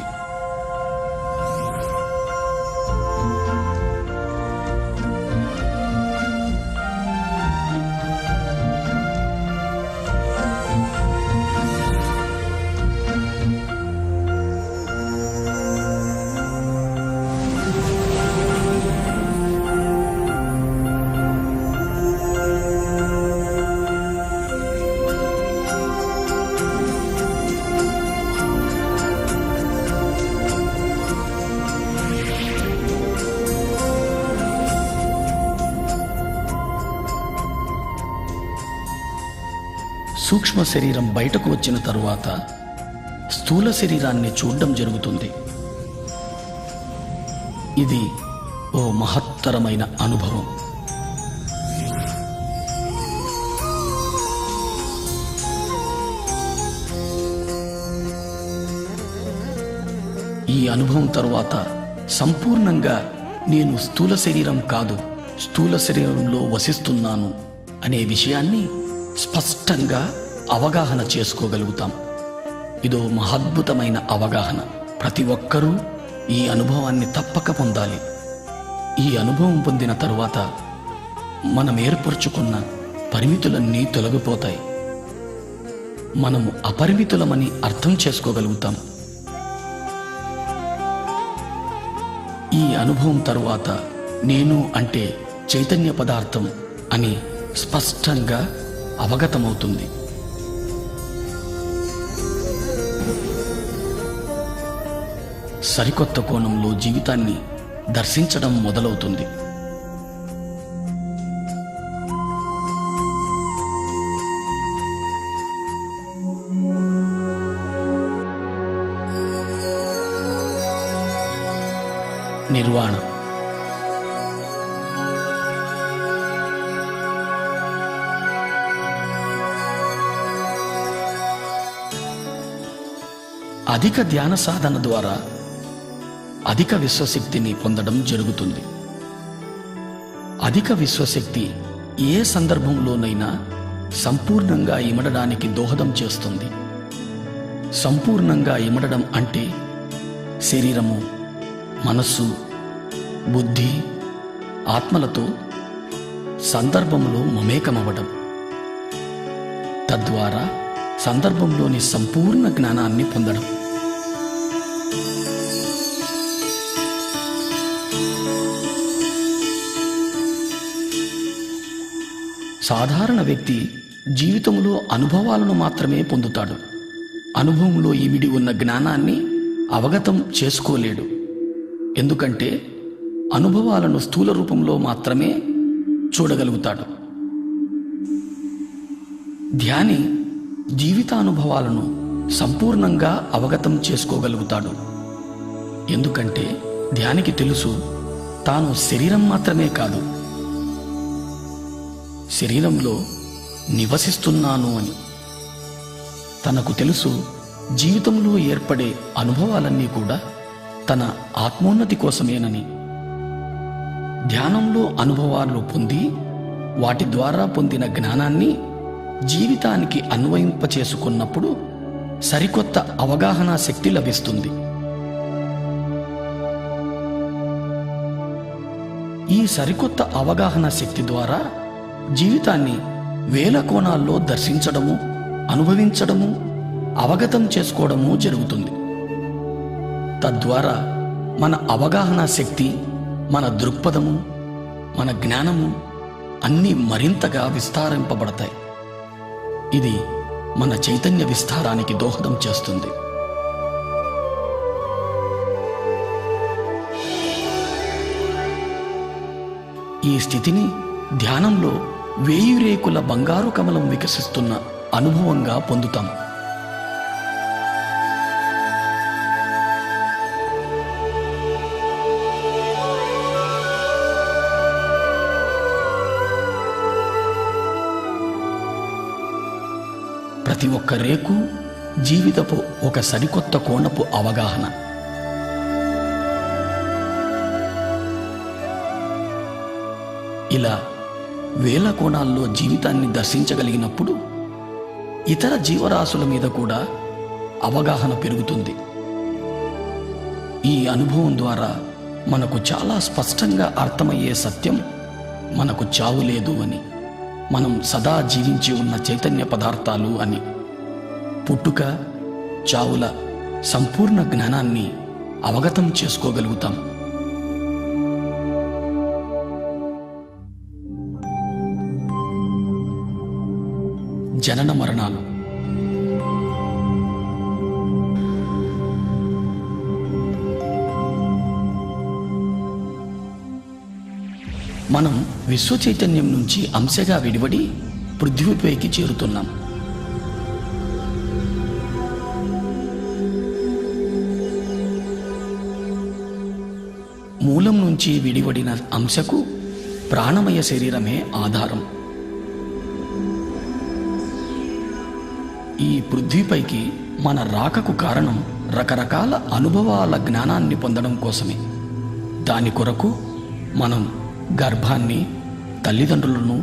సూక్ష్మ శరీరం బయటకు వచ్చిన తరువాత స్థూల శరీరాన్ని చూడడం జరుగుతుంది. ఇది ఓ మహత్తరమైన అనుభవం. ఈ అనుభవం తరువాత సంపూర్ణంగా నేను స్థూల శరీరం కాదు, స్థూల శరీరంలో వసిస్తున్నాను అనే విషయాన్ని స్పష్టంగా అవగాహన చేసుకోగలుగుతాం. ఇదో మహద్భుతమైన అవగాహన. ప్రతి ఒక్కరూ ఈ అనుభవాన్ని తప్పక పొందాలి. ఈ అనుభవం పొందిన తరువాత మనం ఏర్పరచుకున్న పరిమితులన్నీ తొలగిపోతాయి. మనము అపరిమితులమని అర్థం చేసుకోగలుగుతాం. ఈ అనుభవం తరువాత నేను అంటే చైతన్య పదార్థం అని స్పష్టంగా అవగతమవుతుంది. సరికొత్త కోణంలో జీవితాన్ని దర్శించడం మొదలవుతుంది. నిర్వాణ. అధిక ధ్యాన సాధన ద్వారా అధిక విశ్వశక్తిని పొందడం జరుగుతుంది. అధిక విశ్వశక్తి ఏ సందర్భంలోనైనా సంపూర్ణంగా ఇమడడానికి దోహదం చేస్తుంది. సంపూర్ణంగా ఇమడడం అంటే శరీరము, మనస్సు, బుద్ధి, ఆత్మలతో సందర్భంలో మమేకమవ్వడం, తద్వారా సందర్భంలోని సంపూర్ణ జ్ఞానాన్ని పొందడం. సాధారణ వ్యక్తి జీవితంలో అనుభవాలను మాత్రమే పొందుతాడు. అనుభవంలో ఇమిడి ఉన్న జ్ఞానాన్ని అవగతం చేసుకోలేడు. ఎందుకంటే అనుభవాలను స్థూల రూపంలో మాత్రమే చూడగలుగుతాడు. ధ్యాని జీవితానుభవాలను సంపూర్ణంగా అవగతం చేసుకోగలుగుతాడు. ఎందుకంటే ధ్యానికి తెలుసు తాను శరీరం మాత్రమే కాదు, శరీరంలో నివసిస్తున్నాను అని. తనకు తెలుసు జీవితంలో ఏర్పడే అనుభవాలన్నీ కూడా తన ఆత్మోన్నతి కోసమేనని. ధ్యానంలో అనుభవాలు పొంది వాటి ద్వారా పొందిన జ్ఞానాన్ని జీవితానికి అన్వయింపచేసుకున్నప్పుడు సరికొత్త అవగాహన శక్తి లభిస్తుంది. ఈ సరికొత్త అవగాహన శక్తి ద్వారా జీవితాన్ని వేల కోణాల్లో దర్శించడము, అనుభవించడము, అవగతం చేసుకోవడము జరుగుతుంది. తద్వారా మన అవగాహన శక్తి, మన దృక్పథము, మన జ్ఞానము అన్నీ మరింతగా విస్తారింపబడతాయి. ఇది మన చైతన్య విస్తారానికి దోహదం చేస్తుంది. ఈ స్థితిని ధ్యానంలో 1000 రేకుల బంగారు కమలం వికసిస్తున్న అనుభవంగా పొందుతాం. ప్రతి ఒక్క రేకు జీవితపు ఒక సరికొత్త కోణపు అవగాహన. ఇలా వేల కోణాల్లో జీవితాన్ని దర్శించగలిగినప్పుడు ఇతర జీవరాశుల మీద కూడా అవగాహన పెరుగుతుంది. ఈ అనుభవం ద్వారా మనకు చాలా స్పష్టంగా అర్థమయ్యే సత్యం మనకు చావు లేదు అని, మనం సదా జీవించి ఉన్న చైతన్య పదార్థాలు అని. పుట్టుక, చావుల సంపూర్ణ జ్ఞానాన్ని అవగతం చేసుకోగలుగుతాం. జనన మరణాలు. మనం విశ్వ చైతన్యం నుంచి అంశగా విడివడి పృథ్వీపైకి చేరుతున్నాం. నుంచి విడివడిన అంశకు ప్రాణమయ శరీరమే ఆధారం. ఈ పృథ్వీపైకి మన రాకకు కారణం రకరకాల అనుభవాల జ్ఞానాన్ని పొందడం కోసమే. దాని కొరకు మనం గర్భాన్ని, తల్లిదండ్రులను,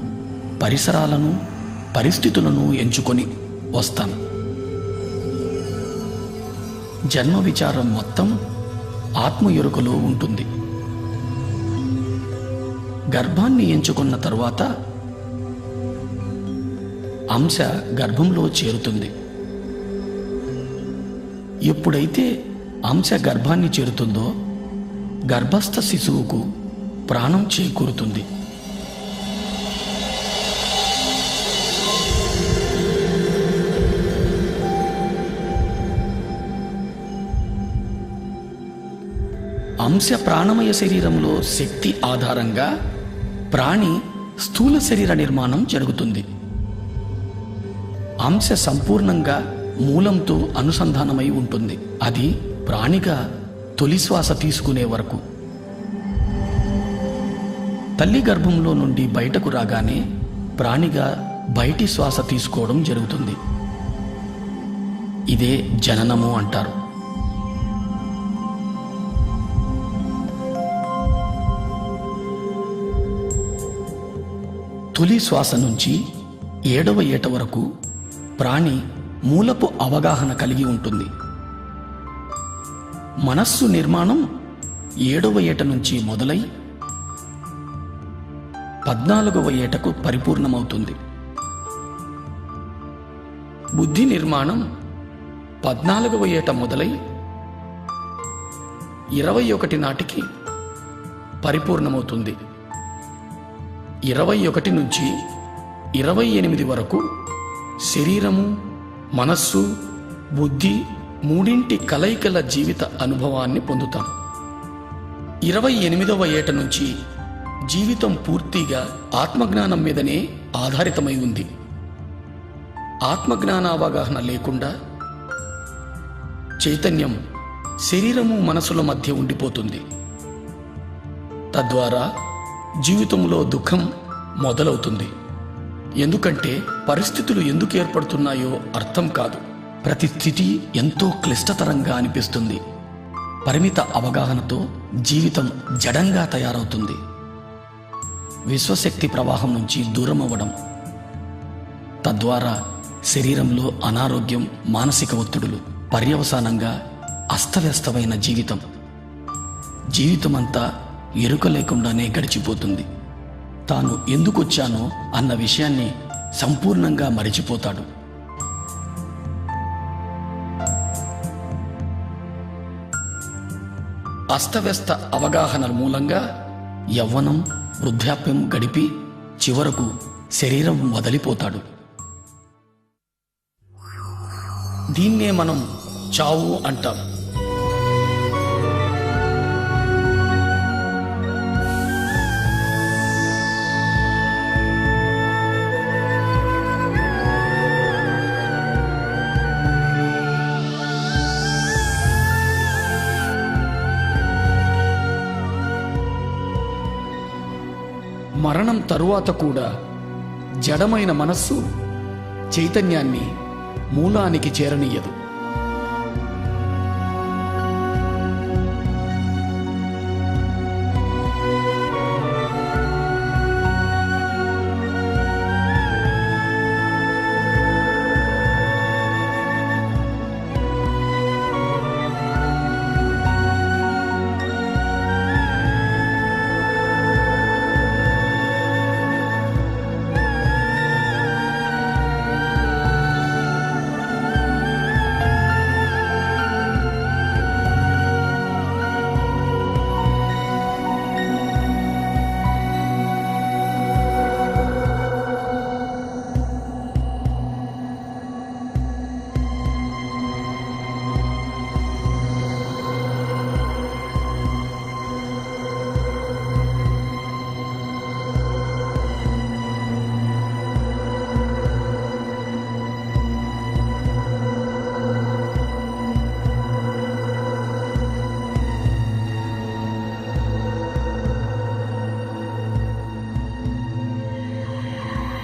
పరిసరాలను, పరిస్థితులను ఎంచుకొని వస్తాం. జన్మ విచారం మొత్తం ఆత్మ ఎరుకలో ఉంటుంది. గర్భాన్ని ఎంచుకున్న తరువాత అంశ గర్భంలో చేరుతుంది. ఎప్పుడైతే అంశ గర్భాన్ని చేరుతుందో గర్భస్థ శిశువుకు ప్రాణం చేకూరుతుంది. అంశ ప్రాణమయ శరీరంలో శక్తి ఆధారంగా ప్రాణి స్థూల శరీర నిర్మాణం జరుగుతుంది. అంశ సంపూర్ణంగా మూలంతో అనుసంధానమై ఉంటుంది. అది ప్రాణిగా తొలి శ్వాస తీసుకునే వరకు. తల్లి గర్భంలో నుండి బయటకు రాగానే ప్రాణిగా బయటి శ్వాస తీసుకోవడం జరుగుతుంది. ఇదే జననము అంటారు. తొలి శ్వాస నుంచి 7వ ఏట వరకు ప్రాణి మూలపు అవగాహన కలిగి ఉంటుంది. మనస్సు నిర్మాణం 7వ ఏట నుంచి మొదలై 14వ ఏటకు పరిపూర్ణమవుతుంది. బుద్ధి నిర్మాణం 14వ ఏట మొదలై 21 నాటికి పరిపూర్ణమవుతుంది. 21 నుంచి 28 వరకు శరీరము, మనస్సు, బుద్ధి మూడింటి కలయికల జీవిత అనుభవాన్ని పొందుతాం. 28వ ఏట నుంచి జీవితం పూర్తిగా ఆత్మజ్ఞానం మీదనే ఆధారితమై ఉంది. ఆత్మజ్ఞాన అవగాహన లేకుండా చైతన్యం శరీరము, మనసుల మధ్య ఉండిపోతుంది. తద్వారా జీవితంలో దుఃఖం మొదలవుతుంది. ఎందుకంటే పరిస్థితులు ఎందుకు ఏర్పడుతున్నాయో అర్థం కాదు. ప్రతి స్థితి ఎంతో క్లిష్టతరంగా అనిపిస్తుంది. పరిమిత అవగాహనతో జీవితం జడంగా తయారవుతుంది. విశ్వశక్తి ప్రవాహం నుంచి దూరం అవ్వడం, తద్వారా శరీరంలో అనారోగ్యం, మానసిక ఒత్తిడులు, పర్యవసానంగా అస్తవ్యస్తమైన జీవితమంతా ఎరుక లేకుండానే గడిచిపోతుంది. తాను ఎందుకొచ్చానో అన్న విషయాన్ని సంపూర్ణంగా మరిచిపోతాడు. అస్తవ్యస్త అవగాహన మూలంగా యవ్వనం, వృద్ధాప్యం గడిపి చివరకు శరీరం వదిలిపోతాడు. దీన్నే మనం చావు అంటాం. మరణం తరువాత కూడా జడమైన మనస్సు చైతన్యాన్ని మూలానికి చేరనీయదు.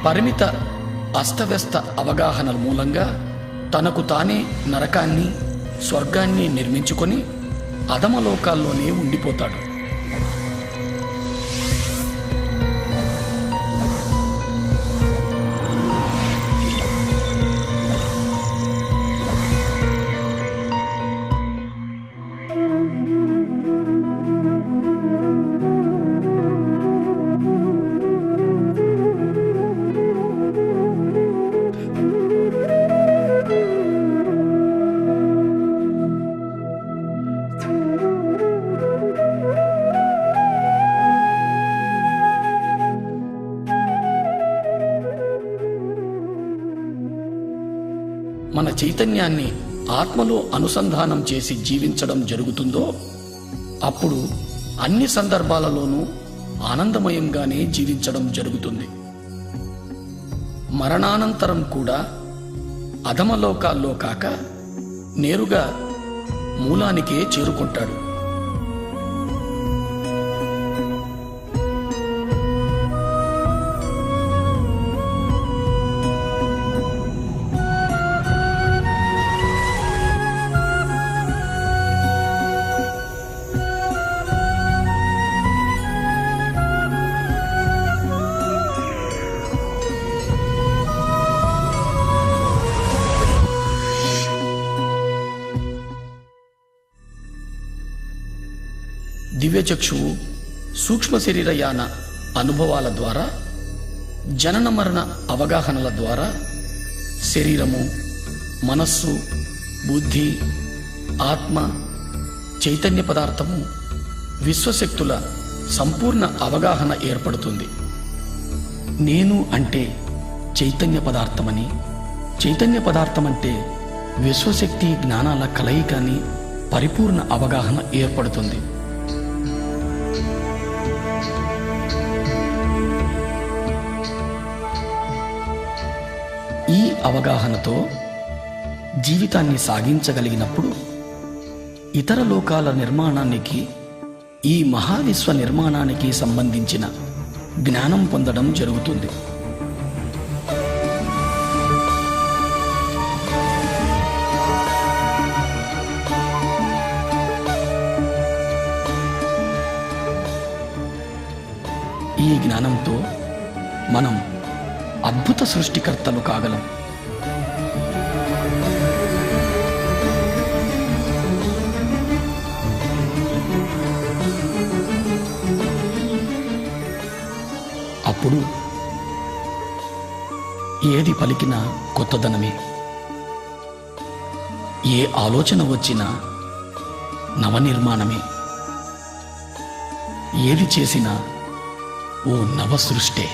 పరిమిత అస్తవ్యస్త అవగాహనల మూలంగా తనకు తానే నరకాన్ని స్వర్గాన్ని నిర్మించుకొని అధమలోకాల్లోనే ఉండిపోతాడు. మన చైతన్యాన్ని ఆత్మలో అనుసంధానం చేసి జీవించడం జరుగుతుందో అప్పుడు అన్ని సందర్భాలలోనూ ఆనందమయంగానే జీవించడం జరుగుతుంది. మరణానంతరం కూడా అధమలోకాల్లో కాక నేరుగా మూలానికే చేరుకుంటాడు. దివ్యచక్షువు సూక్ష్మ శరీరయాన అనుభవాల ద్వారా, జనన మరణ అవగాహనల ద్వారా శరీరము, మనస్సు, బుద్ధి, ఆత్మ, చైతన్య పదార్థము, విశ్వశక్తుల సంపూర్ణ అవగాహన ఏర్పడుతుంది. నేను అంటే చైతన్య పదార్థమని, చైతన్య పదార్థం అంటే విశ్వశక్తి జ్ఞానాల కలయిక అని పరిపూర్ణ అవగాహన ఏర్పడుతుంది. ఈ అవగాహనతో జీవితాన్ని సాగించగలిగినప్పుడు ఇతర లోకాల నిర్మాణానికి, ఈ మహావిశ్వ నిర్మాణానికి సంబంధించిన జ్ఞానం పొందడం జరుగుతుంది. ఈ జ్ఞానంతో మనం అద్భుత సృష్టికర్తలు కాగలం. అప్పుడు ఏది పలికినా కొత్తదనమే, ఏ ఆలోచన వచ్చినా నవనిర్మాణమే, ఏది చేసినా ఓ నవ సృష్టే.